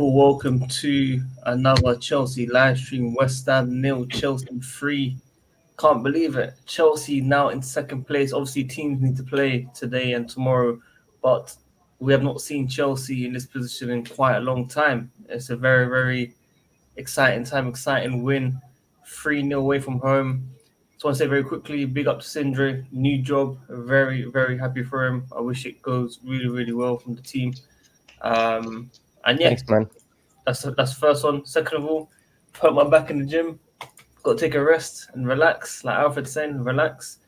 people, welcome to another Chelsea live stream. West Ham 0, Chelsea 3. Can't believe it. Chelsea now in second place. Obviously, teams need to play today and tomorrow, but we have not seen Chelsea in this position in quite a long time. It's a very, very exciting time, exciting win. 3-0 away from home. Just want to say very quickly, big up to Sindri. New job. Very, very happy for him. I wish it goes really, really well from the team. And yeah, Thanks, man. that's first one. Second of all, put my back in the gym. Got to take a rest and relax, like Alfred saying, relax.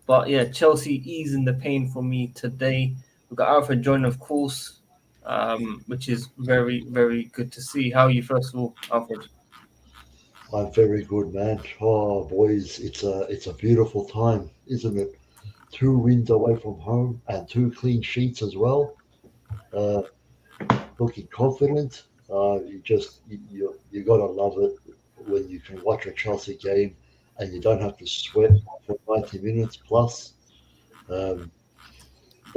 But yeah, Chelsea easing the pain for me today. We've got Alfred joining, of course, which is very, very good to see. How are you, first of all, Alfred? I'm very good, man. Oh, boys, it's a beautiful time, isn't it? 2 wins away from home and 2 clean sheets as well. Uh, Looking confident. You gotta love it when you can watch a Chelsea game and you don't have to sweat for 90 minutes plus. Um,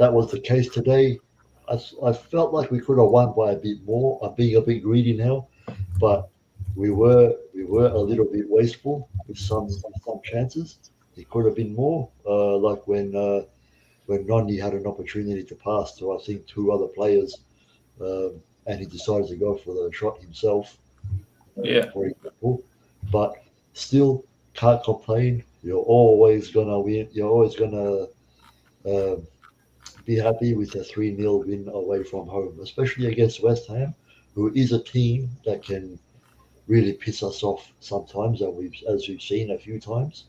that was the case today. I felt like we could have won by a bit more. I'm being a bit greedy now, but we were a little bit wasteful with some chances. It could have been more, like when Noni had an opportunity to pass to I think 2 other players, and he decided to go for the shot himself, Yeah, for example. But still, can't complain. You're always gonna win. You're always gonna uh, be happy with a 3-0 win away from home, especially against West Ham, who is a team that can really piss us off sometimes, as we've seen a few times.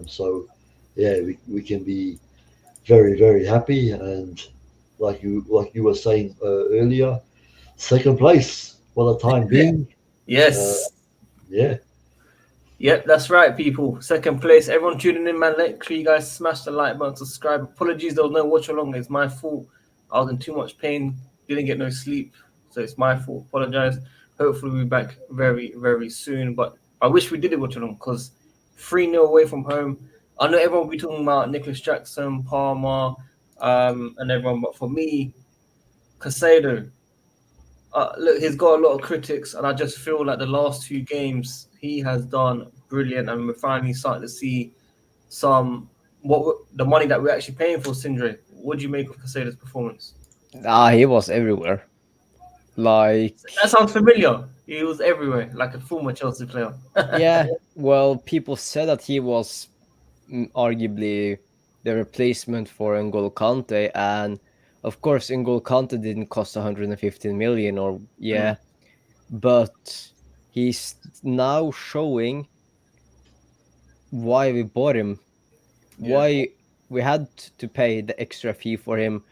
So yeah, we can be very very happy, and like you were saying earlier, second place for the time being. Uh, yes. yeah, Yep, that's right, people. Second place. Everyone tuning in, man. Make sure you guys smash the like button, subscribe. Apologies, there was no watch along. It's my fault. I was in too much pain. Didn't get no sleep. So it's my fault. Apologize. Hopefully we'll be back very, very soon. But I wish we did it watch along because 3-0 away from home. I know everyone will be talking about Nicholas Jackson, Palmer, and everyone. But for me, Casado, look, he's got a lot of critics, and I just feel like the last 2 games he has done brilliant, and we're finally starting to see some the money that we're actually paying for. Sindre, what do you make of Casado's performance? He was everywhere. Like, That sounds familiar. He was everywhere, like a former Chelsea player. yeah, well, people said that he was arguably the replacement for N'Golo Kante, and of course, N'Golo Kante didn't cost 115 million, or yeah, but he's now showing why we bought him, Yeah. why we had to pay the extra fee for him,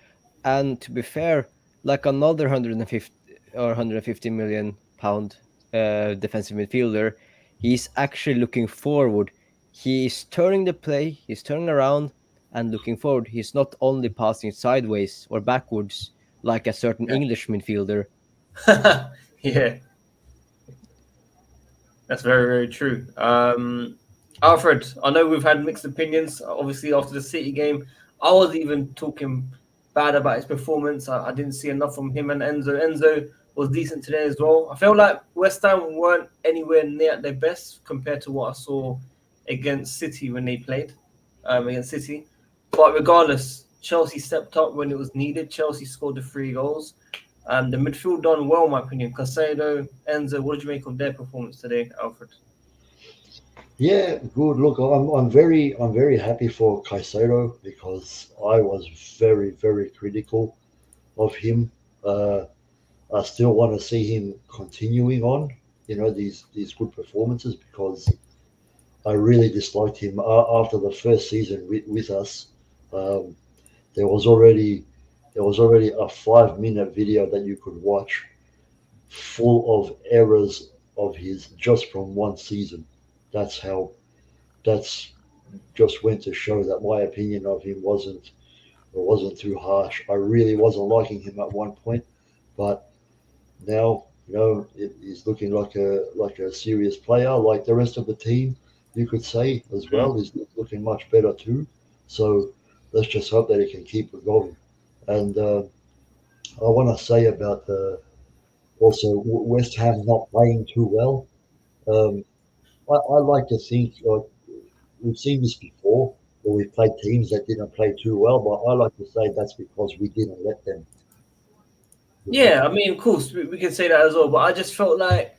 and to be fair, like another 150 or 150 million pound defensive midfielder, he's actually looking forward. He's turning the play, he's turning around and looking forward. He's not only passing sideways or backwards like a certain Yeah. English midfielder. Yeah, that's very, very true. Alfred, I know we've had mixed opinions. Obviously, after the City game, I was even talking bad about his performance. I didn't see enough from him and Enzo. Enzo was decent today as well. I felt like West Ham weren't anywhere near their best compared to what I saw against City when they played against City. But regardless, Chelsea stepped up when it was needed. Chelsea scored the 3 goals. The midfield done well, in my opinion. Casado, Enzo, what did you make of their performance today, Alfred? yeah, good. Look, I'm very happy for Caicedo because I was very very critical of him. Uh, I still want to see him continuing on, these good performances because I really disliked him after the first season with us. Um, there was already a 5-minute video that you could watch full of errors of his just from one season. That's how that's just went to show that my opinion of him wasn't too harsh. I really wasn't liking him at one point, but now he's looking like a serious player, like the rest of the team. You could say as well is looking much better too. So let's just hope that he can keep it going. And I want to say about Also, West Ham not playing too well. Um, I like to think we've seen this before, where we played teams that didn't play too well, but I like to say that's because we didn't let them. You know? Yeah, I mean, of course, we can say that as well. But I just felt like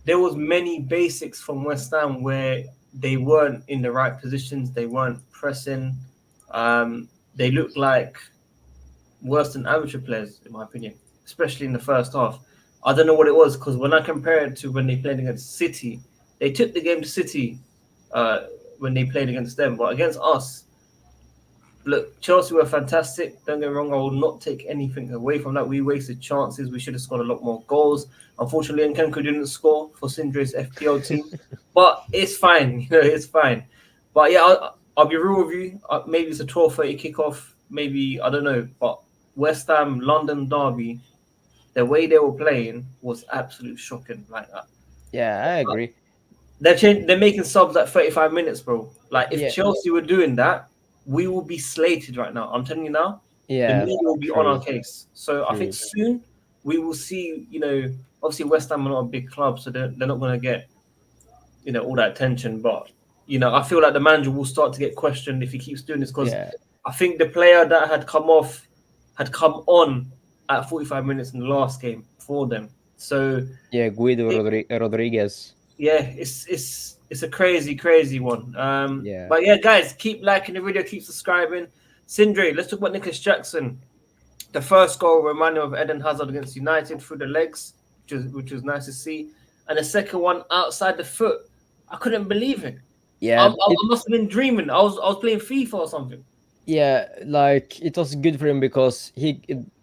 there was many basics from West Ham where they weren't in the right positions. They weren't pressing. They looked like worse than amateur players, in my opinion, especially in the first half. I don't know what it was because when I compare it to when they played against City, they took the game to City uh, when they played against them, but against us, look, Chelsea were fantastic. Don't get me wrong. I will not take anything away from that. We wasted chances. We should have scored a lot more goals. Unfortunately, Nkenku didn't score for Sindre's FPL team, but it's fine. It's fine. But yeah, I'll be real with you. Maybe it's a 12:30 kickoff. Maybe I don't know. But West Ham London derby, the way they were playing was absolute shocking. Like Yeah, I agree. they're making subs at 35 minutes, bro. Like if Yeah, Chelsea were doing that, we will be slated right now. I'm telling you now, the yeah, media will be on our true, case. So I think true. soon we will see, obviously West Ham are not a big club, so they're not gonna get, all that attention. But I feel like the manager will start to get questioned if he keeps doing this because Yeah, I think the player that had come off had come on at 45 minutes in the last game for them. So yeah, Guido Rodriguez. yeah, it's a crazy one. Yeah, But yeah, guys, keep liking the video, keep subscribing. Sindre, let's talk about Nicholas Jackson. The first goal reminded me of Eden Hazard against United through the legs, which was nice to see, and the second one outside the foot. I couldn't believe it. I, yeah. I, I must have been dreaming. I was playing FIFA or something. Yeah, like it was good for him because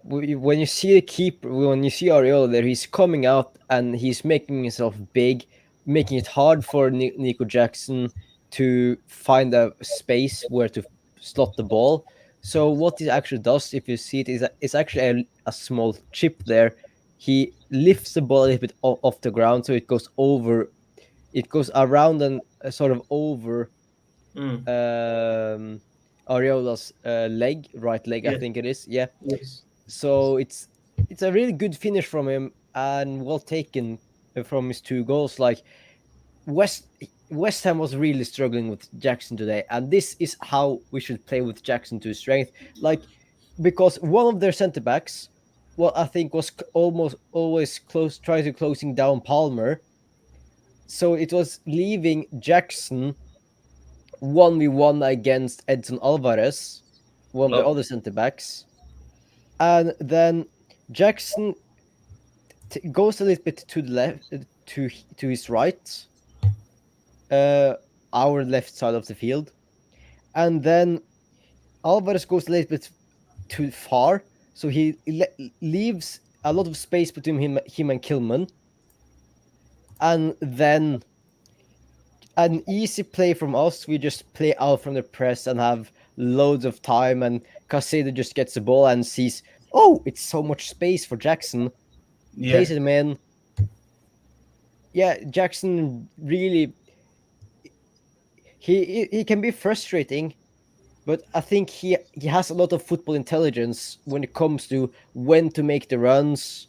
when you see the keeper, when you see Ariel there, he's coming out and he's making himself big, making it hard for Nico Jackson to find a space where to slot the ball. So what he actually does, if you see it, is it's actually a small chip there. He lifts the ball a little bit off the ground, so it goes over, it goes around and sort of over Mm, um Areola's right leg, I yeah. think it is. Yeah. Yes. So it's a really good finish from him and well taken from his two goals. Like West West Ham was really struggling with Jackson today, and this is how we should play with Jackson to his strength. Like because one of their centre backs, well, I think was almost always trying to closing down Palmer. So it was leaving Jackson 1v1 against Edson Alvarez, one of the Oh, other centre backs. And then Jackson goes a little bit to the left, to his right, uh, our left side of the field. And then Alvarez goes a little bit too far, so he leaves a lot of space between him and Kilman. And then an easy play from us. We just play out from the press and have loads of time. And Casado just gets the ball and sees, oh, it's so much space for Jackson. yeah. Plays him in. Yeah, Jackson really he can be frustrating, but I think he has a lot of football intelligence when it comes to when to make the runs,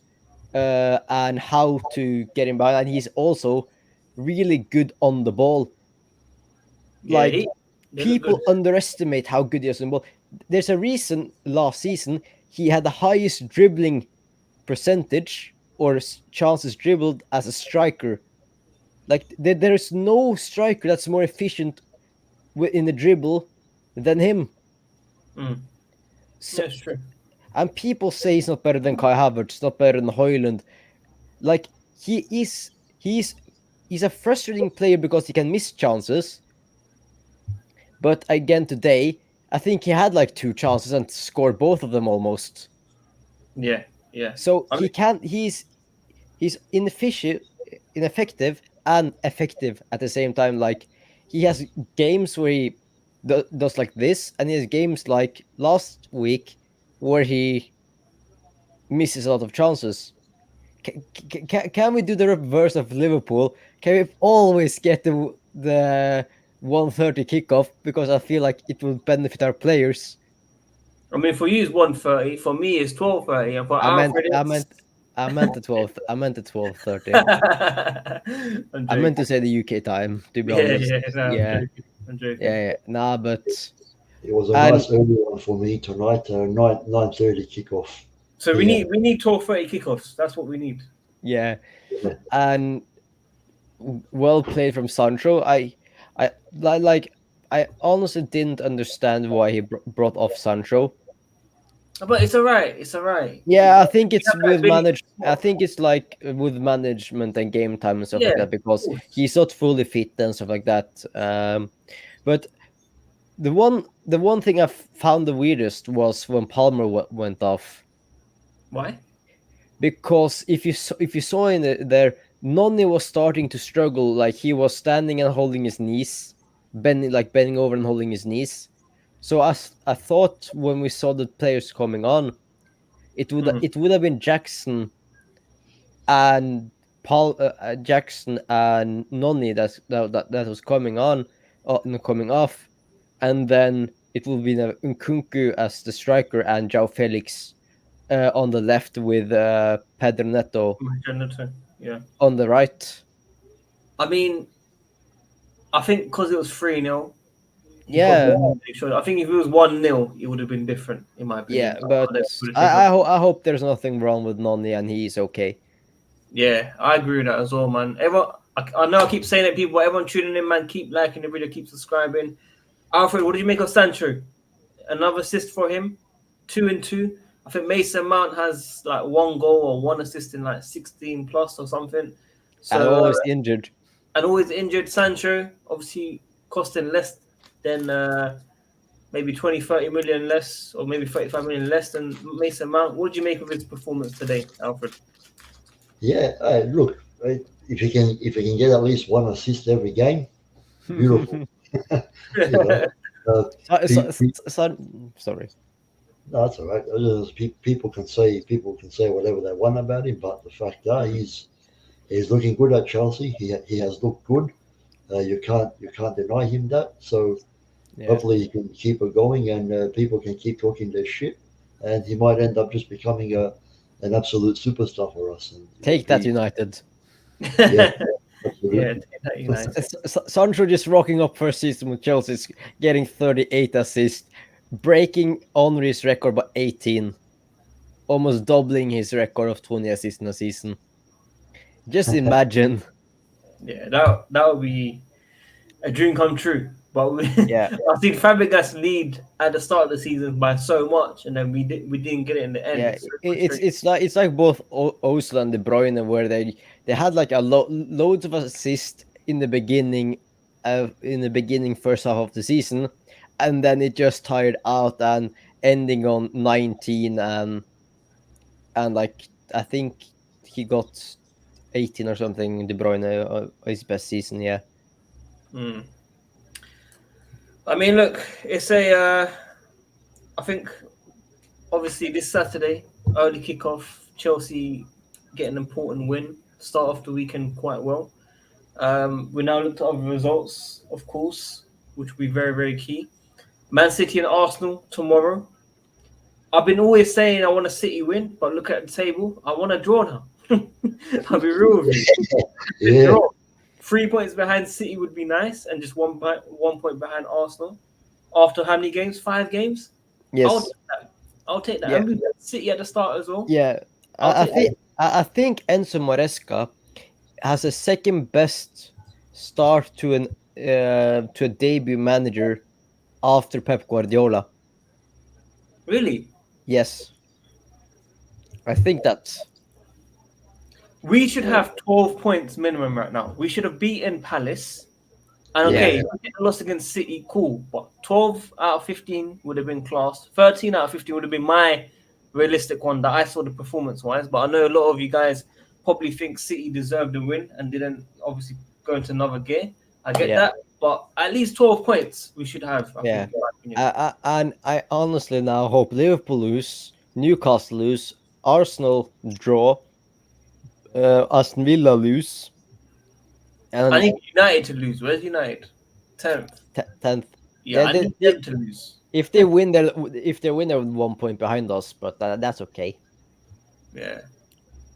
and how to get him by. And he's also really good on the ball. Yeah, Like they look good. people underestimate how good he is on the ball. There's a reason last season he had the highest dribbling percentage or chances dribbled as a striker. Like there is no striker that's more efficient in the dribble than him. Mm. So, Yeah, it's true. and people say he's not better than Kai Havertz, not better than Hoyland. Like he's a frustrating player because he can miss chances. But again today, I think he had like two chances and scored both of them almost. Yeah, yeah. So I mean, he's ineffective and effective at the same time. Like he has games where he does like this, and he has games like last week where he misses a lot of chances. Can we do the reverse of Liverpool? Can we always get the 1:30 kickoff, because I feel like it will benefit our players. for you it's 1:30. For me it's 12:30, and for I meant Alfred I it's meant I meant the 12. I meant the 12:30. I'm I meant joking. to say the UK time. To be Yeah, honest. yeah, no, I'm Yeah, joking. I'm joking. yeah. Nah, but It was a and nice early one for me tonight. 9:30 kickoff. So we Yeah, need 12:30 kickoffs. That's what we need. yeah, yeah. and well played from Sancho. Like I honestly didn't understand why he brought off Sancho. But it's alright. It's alright. Yeah, I think We it's have that with ability. manage. I think it's like with management and game time and stuff Yeah, like that of because course. he's not fully fit and stuff like that. But the one thing I found the weirdest was when Palmer went off Why? because if you saw in there, Noni was starting to struggle. Like he was standing and holding his knees, bending over and holding his knees. So I thought when we saw the players coming on, Mhm. it would have been Jackson and Jackson and Noni that was coming on, no, coming off, and then it will be Nkunku as the striker and João Felix on the left with Pedro Neto Jonathan. Yeah. on the right. I mean, I think because it was 3-0, he probably Yeah, wanted to make sure. I think if it was 1-0, it would have been different, in my opinion. yeah, but They would have taken a I hope there's nothing wrong with Noni and he's okay. Yeah, I agree with that as well, man. Everyone, I know I keep saying it, people. Everyone tuning in, man. Keep liking the video, keep subscribing. Alfred, what did you make of Sancho? Another assist for him, 2 and 2. I think Mason Mount has like 1 goal or 1 assist in like 16 plus or something. And So always injured. and always injured. Sancho obviously costing less than maybe 20, 30 million less, or maybe 35 million less than Mason Mount. What did you make of his performance today, Alfred? Yeah, look, if you can get at least one assist every game, beautiful. You know, uh, pe- pe- Sorry. no, that's all right. People can say whatever they want about him, but the fact that he's looking good at Chelsea. He has looked good. You can't deny him that. So Yeah. hopefully he can keep it going, and people can keep talking their shit, and he might end up just becoming an absolute superstar for us. And Take that, United. Yeah, Yeah, absolutely. United. Sancho just rocking up first season with Chelsea, getting 38 assists, breaking Henry's record by 18, almost doubling his record of 20 assists in a season. Just imagine. Yeah, that would be a dream come true. But Yeah, I seen Fabregas lead at the start of the season by so much, and then we didn't get it in the end. yeah. It's so It's like both Ozil and De Bruyne, where they had like loads of assists in the beginning, first half of the season, and then it just tired out and ending on 19 and like I think he got 18 or something. De Bruyne his best season, yeah. Hmm. I mean, look, it's a. I think obviously this Saturday, early kickoff, Chelsea get an important win, start off the weekend quite well. We now look at other results, of course, which will be very, very key. Man City and Arsenal tomorrow. I've been always saying I want a City win, but look at the table. I want a draw now. I'll be real with you. Yeah, Draw. 3 points behind City would be nice, and just 1 point behind Arsenal. After how many games? 5 games. I'll Yes, take that. I'll take that. yeah, And we got City at the start as well. yeah. I'll I take that. think Enzo Maresca has a second best start to a debut manager after Pep Guardiola. Really, Yes, I think that's we should have 12 points minimum right now. We should have beaten Palace. And Yeah. okay, if we get a loss against City, cool. But 12 out of 15 would have been class. 13 out of 15 would have been my realistic one that I saw the performance wise. But I know a lot of you guys probably think City deserved the win and didn't obviously go into another gear. I get Yeah. that. But at least 12 points we should have. I Yeah. think, in my opinion. And I honestly now hope Liverpool lose, Newcastle lose, Arsenal draw, Aston Villa lose, I and need United to lose. Where's United? 10th. 10th. Yeah, I need them to lose. If they win, they're 1 point behind us, but that's okay. Yeah.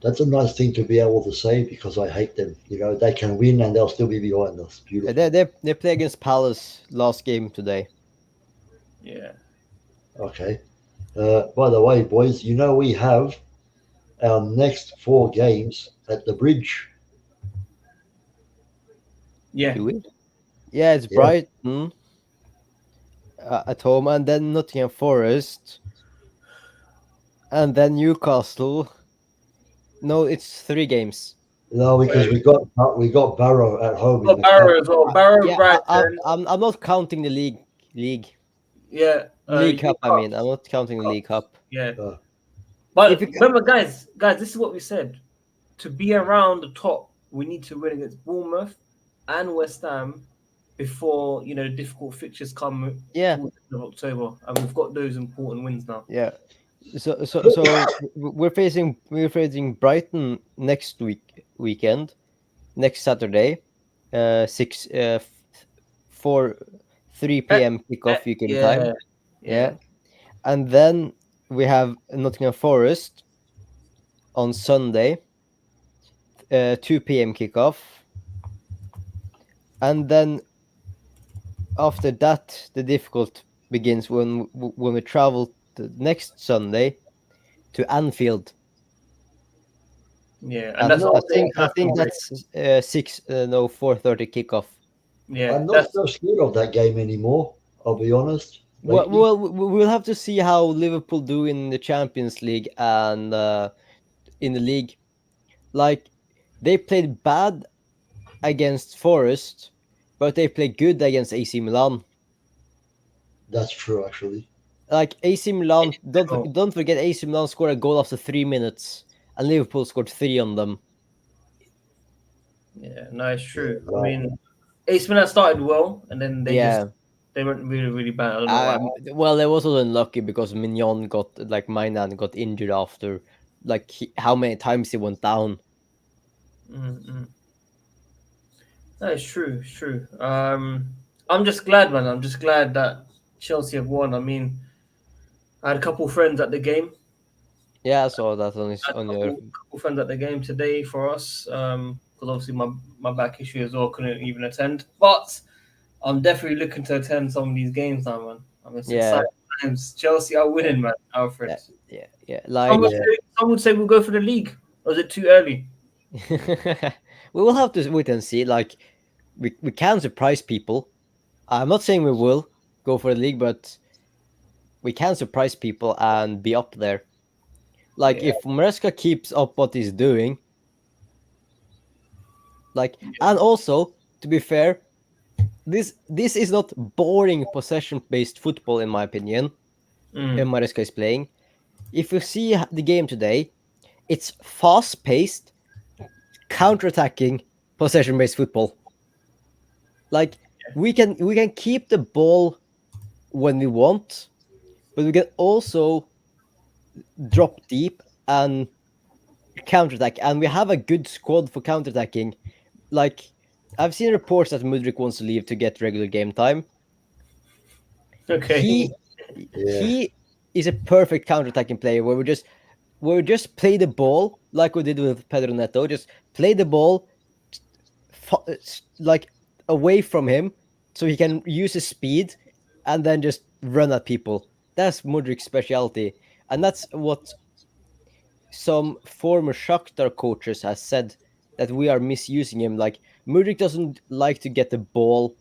That's a nice thing to be able to say because I hate them. You know, they can win and they'll still be behind us. Beautiful. They play against Palace last game today. Yeah. Okay. By the way, boys, you know we have our next 4 games at the bridge. Yeah. Do we? Yeah, it's Yeah. Brighton at home, and then Nottingham Forest, and then Newcastle. No, it's 3 games. No, because we got Barrow at home in Oh, the cup. Barrow as well. Barrow, Yeah, Brighton. I'm not counting the league Yeah. cup. I mean, I'm not counting the League Cup. Yeah. Uh, But If you remember, guys, this is what we said. To be around the top, we need to win against Bournemouth and West Ham before the difficult fixtures come Yeah. towards the end of October, and we've got those important wins now. Yeah. So we're facing Brighton next weekend, next Saturday, 3 p.m. kickoff UK time. Yeah. And then we have Nottingham Forest on Sunday, 2 p.m. kickoff. And then after that, the difficult begins when we travel the next Sunday to Anfield. Yeah, And that's I all think international break. that's 4:30 kickoff. Yeah, I'm not that's so scared of that game anymore. I'll be honest. Well, Lately. well, we'll have to see how Liverpool do in the Champions League and in the league. Like they played bad against Forest, but they played good against AC Milan. That's true, actually. Like AC Milan, Oh. don't forget AC Milan scored a goal after 3 minutes, and Liverpool scored 3 on them. Yeah, no, it's true. Yeah, I mean, AC Milan started well, and then they Yeah. went really, really bad. I don't know why. Well, they was also unlucky because Mignon Mainan got injured after how many times he went down. Mm-mm. No, it's true. It's true. I'm just glad, man. I'm just glad that Chelsea have won. I mean, I had a couple friends at the game. Yeah, I saw that on I had on a your couple friends at the game today for us. Because obviously my back issue as well couldn't even attend. But I'm definitely looking to attend some of these games now, man. I mean, it's exciting times. Chelsea are winning, man. Alfred. yeah. Some would say we'll go for the league. Or is it too early? We will have to wait and see. Like we can surprise people. I'm not saying we will go for the league, but we can surprise people and be up there. Like if Maresca keeps up what he's doing, and also to be fair, this is not boring possession based football in my opinion. Maresca is playing. If you see the game today, it's fast paced, counter-attacking possession based football. Like we can keep the ball when we want, but we can also drop deep and counterattack, and we have a good squad for counterattacking. Like I've seen reports that Mudryk wants to leave to get regular game time. Okay. He is a perfect counterattacking player where we just play the ball like we did with Pedro Neto. Just play the ball like away from him so he can use his speed and then just run at people. That's Mudryk's specialty, and that's what some former Shakhtar coaches has said, that we are misusing him. Like Mudryk doesn't like to get the ball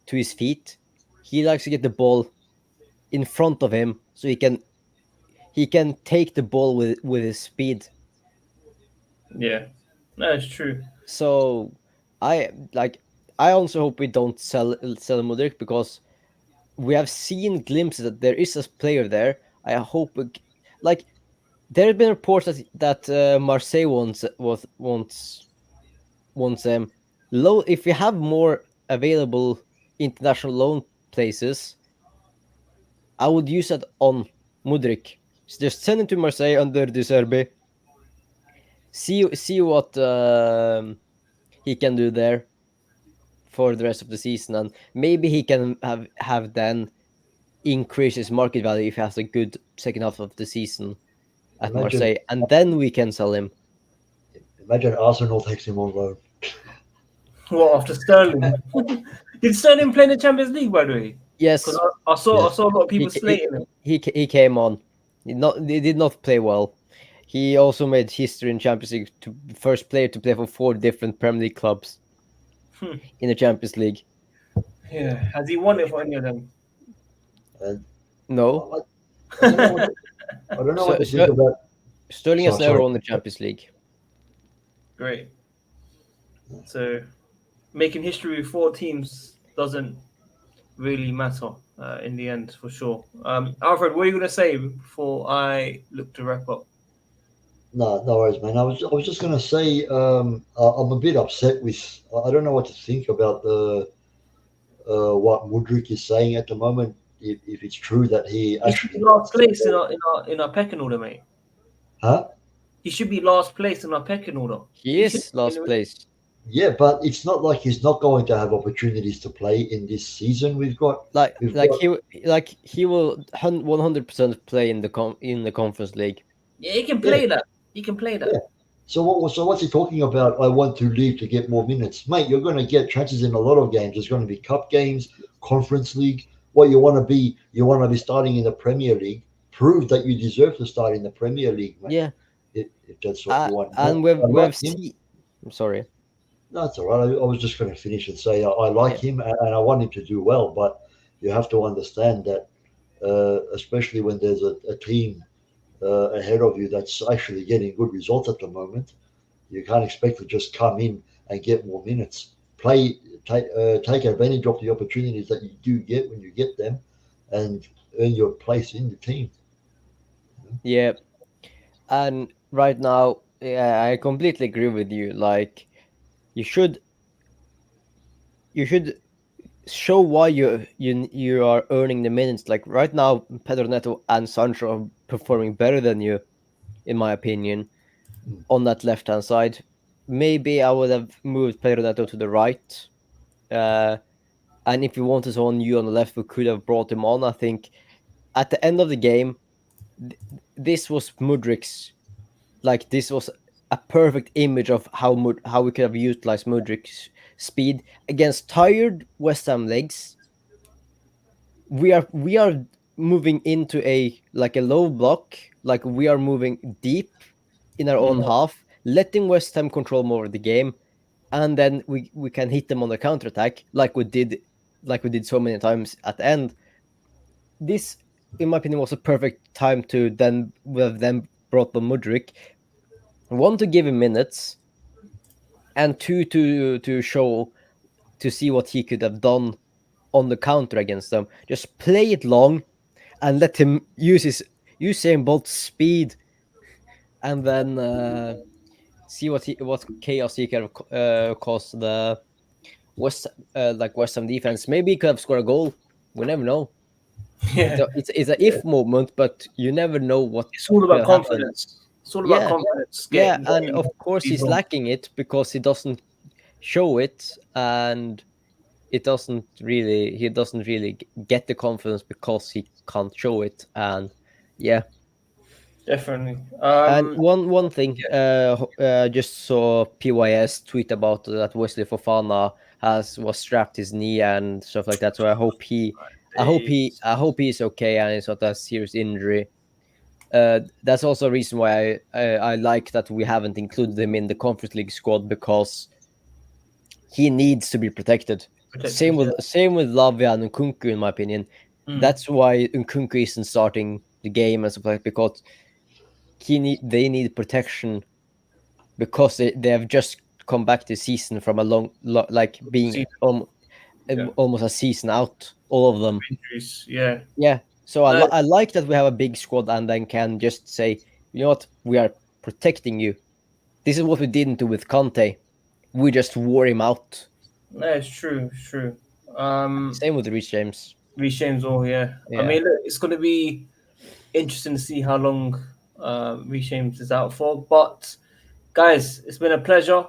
to his feet. He likes to get the ball in front of him so he can take the ball with his speed. Yeah, no, it's true. So I also hope we don't sell Mudryk, because we have seen glimpses that there is a player there. I hope there have been reports that Marseille wants low. If we have more available international loan places, I would use that on Mudryk. Just send him to Marseille under De Zerbi. See what he can do there for the rest of the season, and maybe he can have then increase his market value if he has a good second half of the season at Marseille, and then we can sell him. Imagine Arsenal takes him on loan. What after Sterling? Did Sterling play in the Champions League, by the way? Because Yes, I Yes. saw a lot of he people slating him. he came on. He did not play well. He also made history in Champions League, to first player to play for 4 different Premier League clubs Hmm. in the Champions League. Yeah, has he won it for any of them? And No, I don't know what I don't know what so, to think about. Sterling has never Sorry. won the Champions League. Great. So making history with 4 teams doesn't really matter in the end, for sure. Alfred, what are you going to say before I look to wrap up? No, no worries, man. I was just gonna say I'm a bit upset with. I don't know what to think about the what Mudryk is saying at the moment. If it's true that he He should be actually last wants to place in go, our pecking order, mate. huh? He should be last place in our pecking order. He He should is be in last the place. Yeah, but it's not like he's not going to have opportunities to play in this season. We've Like got he will 100% play in the Conference League. Yeah, he can yeah, play that. He can play yeah. that. So what's he talking about? I want to leave to get more minutes, mate. You're going to get chances in a lot of games. There's going to be cup games, Conference League. What you want to be? You want to be starting in the Premier League. Prove that you deserve to start in the Premier League, mate. Yeah, If that's what you want. and I like we've him. seen. I'm sorry. No, that's all right. I was just going to finish and say I like Yeah, him and I want him to do well, but you have to understand that, especially when there's a team ahead of you that's actually getting good results at the moment, you can't expect to just come in and get more minutes. Take advantage of the opportunities that you do get when you get them, and earn your place in the team. yeah. And right now, yeah, I completely agree with you. Like you should you should show why you are earning the minutes. Like right now, Pedro Neto and Sancho are performing better than you, in my opinion, Mm. on that left hand side. Maybe I would have moved Pedro Neto to the right. Uh, and if we wanted someone new on the left, we could have brought him on. I think at the end of the game, this was Mudryk's. Like this was a perfect image of how we could have utilized Mudryk's speed against tired West Ham legs. We are moving into a low block, like we are moving deep in our own half, letting West Ham control more of the game, and then we can hit them on the counter attack like we did so many times at the end. This, in my opinion, was a perfect time to then have them brought on Mudryk. One, to give him minutes, and two, to show to see what he could have done on the counter against them. Just play it long and let him use his Usain Bolt speed, and then see what chaos he can cause the West Ham defense. Maybe he could have scored a goal. We never know. Yeah, It's a Yeah, if moment, but you never know what it's all could about have happened. confidence. It's all about Yeah, confidence. yeah, and Getting of course these he's goals. lacking it because he doesn't show it, and he doesn't really get the confidence because he can't show it. And yeah. Definitely. And one thing, just saw PYS tweet about that Wesley Fofana was strapped his knee and stuff like that. So I hope he's okay and it's not a serious injury. That's also a reason why I like that we haven't included him in the Conference League squad, because he needs to be protected. protected. Yeah. Same with Lavia and Nkunku, in my opinion. Mm. That's why Nkunku isn't starting the game and stuff like that, because they need protection, because they have just come back this season from a like being See, yeah. almost a season out, all of them. Injuries. Yeah. Yeah, so No, I like that we have a big squad and then can just say, you know what, we are protecting you. This is what we didn't do with Conte. We just wore him out. no, it's true. It's true. Same with Reece James. Reshames all. Yeah. I Yeah. mean, look, it's going to be interesting to see how long Reshames is out for. But guys, it's been a pleasure.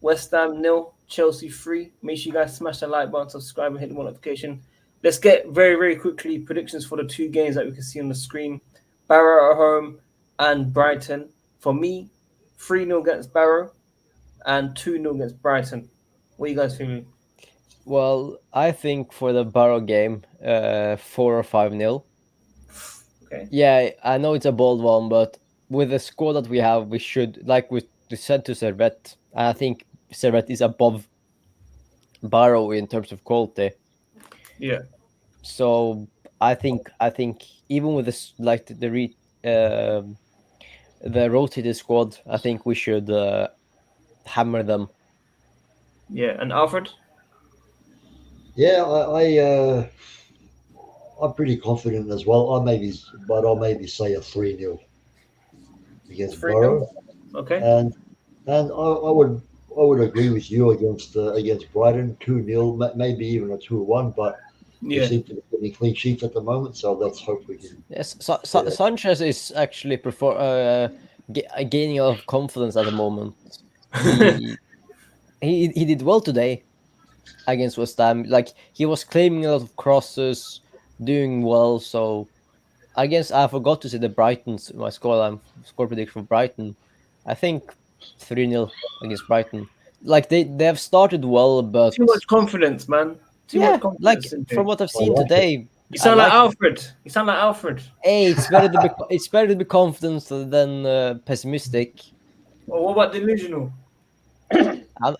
West Ham 0, Chelsea 3. Make sure you guys smash the like button, subscribe, and hit the notification. Let's get very, very quickly predictions for the 2 games that we can see on the screen. Barrow at home and Brighton. For me, 3-0 against Barrow. and 2-0 against Brighton. What are you guys feeling? Well, I think for the Barrow game, 4 or 5-0. Okay. Yeah, I know it's a bold one, but with the squad that we have, we should, like we said to Servette, I think Servette is above Barrow in terms of quality. Yeah. So I think even with this, like the rotated squad, I think we should hammer them. Yeah. And Alfred? Yeah, I'm pretty confident as well. I'll maybe say a 3-0 against 3-0. Borough, Okay. and I would agree with you against Brighton 2-0, maybe even a 2-1, but we Yeah. seem to be getting clean sheets at the moment, so let's hope we can. Yes, Yeah. Sanchez is actually gaining a lot of confidence at the moment. He he did well today against West Ham. Like he was claiming a lot of crosses, doing well. So I guess I forgot to say the Brighton's my score prediction for Brighton. I think 3-0 against Brighton. Like they have started well, but Too much confidence, man. Too yeah, much like confidence. from what I've I seen like it. today, You I sound like like. Alfred. You sound like Alfred. Hey, it's better to be confident than pessimistic. Or what about delusional?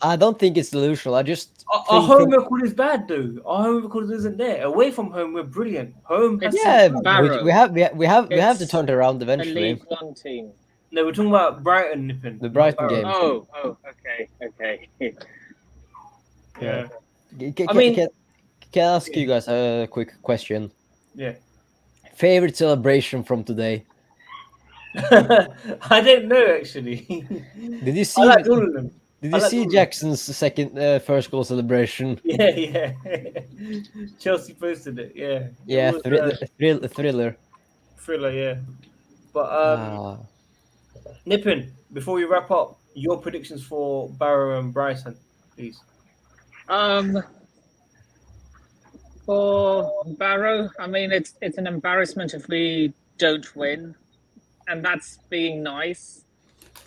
I don't think it's delusional. I just Our think home from record is bad, though. Our home record isn't there. Away from home, we're brilliant. Home has It's to yeah, improve. Barrow. we have to It's turn it around a eventually. League One team. No, we're talking about Brighton, Nippon. The not Brighton Barrow. game. Oh, okay. Yeah. Can, I mean- can I ask you guys a quick question? Yeah. Favorite celebration from today? I don't know, actually. Did you I see? like all of them. Did I you like see all of them. Jackson's first goal celebration? Yeah. Chelsea posted it. Yeah. Yeah, It was, thriller. thriller. Yeah. But Ah, Nippon, before we wrap up, your predictions for Barrow and Brighton, please. For Barrow, I mean it's an embarrassment if we don't win, and that's being nice.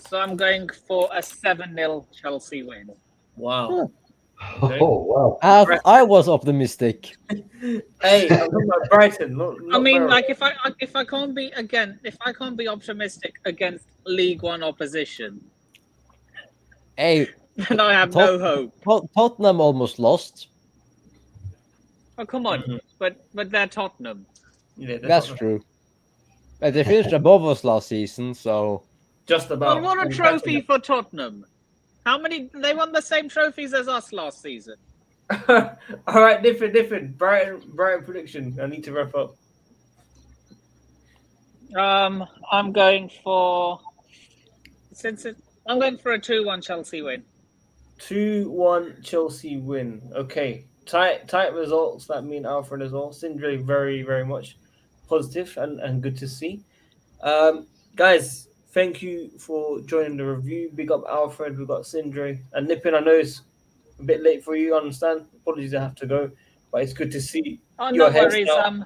So I'm going for a 7-0 Chelsea win. Wow. Okay. Oh wow! I was optimistic. Hey, I'm talking about Brighton. Not I mean, Barrow. like if I can't be optimistic against League One opposition, Hey, then I have no hope. Tottenham almost lost. Oh come on, Mhm. but they're Tottenham. Yeah, That's not- true. But they finished above us last season, so Just about. Well, what a trophy for Tottenham! How many? They won the same trophies as us last season. All right, different. Brighton prediction. I need to wrap up. I'm going for I'm going for a 2-1 Chelsea win. 2-1 Chelsea win. Okay. Tight results. That mean Alfred as well. Sindri very, very much positive and good to see. Guys, thank you for joining the review. Big up Alfred. We've got Sindri. And Nippon, I know it's a bit late for you, I understand. Apologies, I have to go. But it's good to see Oh, your no worries. hairstyle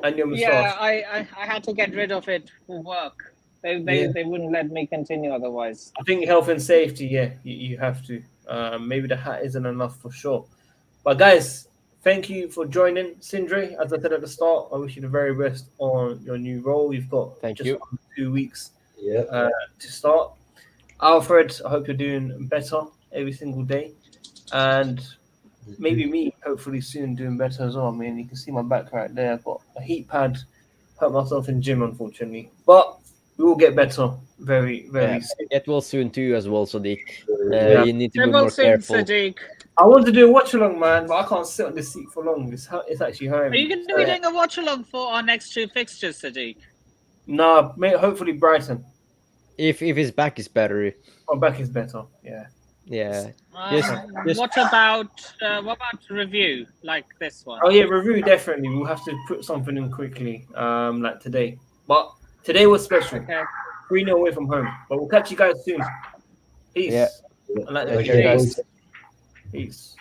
and your moustache. Yeah, I had to get rid of it for work. They wouldn't let me continue otherwise. I think health and safety, yeah, you have to. Maybe the hat isn't enough for sure. But guys, thank you for joining. Sindri, as I said at the start, I wish you the very best on your new role. You've got Thank just you. under 2 weeks Yeah. to start. Alfred, I hope you're doing better every single day. And maybe me, hopefully soon, doing better as well. I mean, you can see my back right there. I've got a heat pad. Hurt myself in gym, unfortunately. But we will get better very, very Yeah. soon. Get well soon too as well, Sadiq. Yeah. You need to Get be well more soon, careful. Sadiq. I want to do a watch along, man, but I can't sit on this seat for long. It's actually home. Are you going to be doing a watch along for our next 2 fixtures, Sadiq? No, hopefully Brighton. If his back is better, My back is better. Yeah. yeah. Just- What about review like this one? Oh yeah, review definitely. We'll have to put something in quickly, like today. But today was special. Okay. 3-0 away from home. But we'll catch you guys soon. Peace. Yeah. I like Okay, the guys. boys. Peace.